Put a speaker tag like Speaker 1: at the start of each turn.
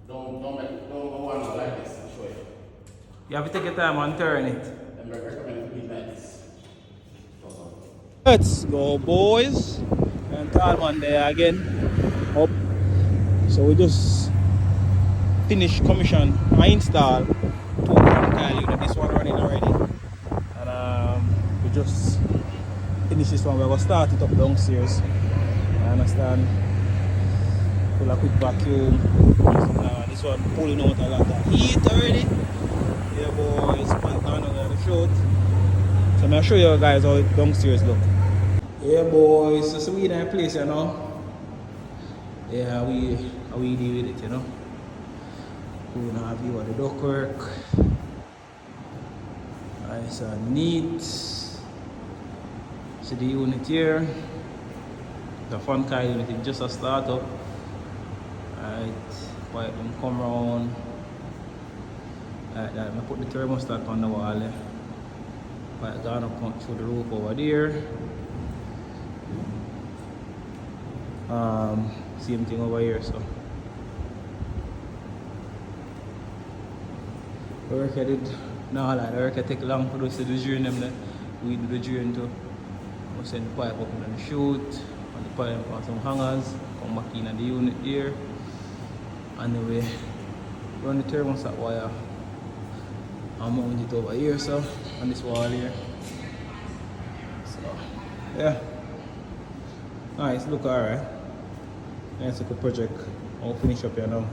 Speaker 1: Don't go on like this. I'll show you.
Speaker 2: You have to take your time and turn it.
Speaker 1: I'm recommend it like this.
Speaker 2: Let's go, boys. And tall man there again. Up. So we just finished commission. I install two coil unit. This one running already. And we just finish this one. We're gonna start it up downstairs. I understand. Pull a quick vacuum. This one pulling out a lot of heat already. Yeah, boys. But I'm not gonna show it. So I'm gonna show you guys how it downstairs look. Yeah, boys. So we in a place, you know. Yeah, we deal with it, you know. We're gonna have you at the ductwork. Nice and neat. See the unit here. The fan coil unit is just a startup. Right, pipe them come round. Like that. I put the thermostat on the wall. Pipe gone up through the roof over there. Same thing over here, so. The work I did, no, like the work I take long to do, so the drain them there. We do the drain too. We send the pipe up in the chute, and the pipe on some hangers, come back in the unit there. And then we run the thermostat wire and mount it over here, so, on this wall here. So, yeah. Nice, look alright. Nice little project. I'll finish up here now.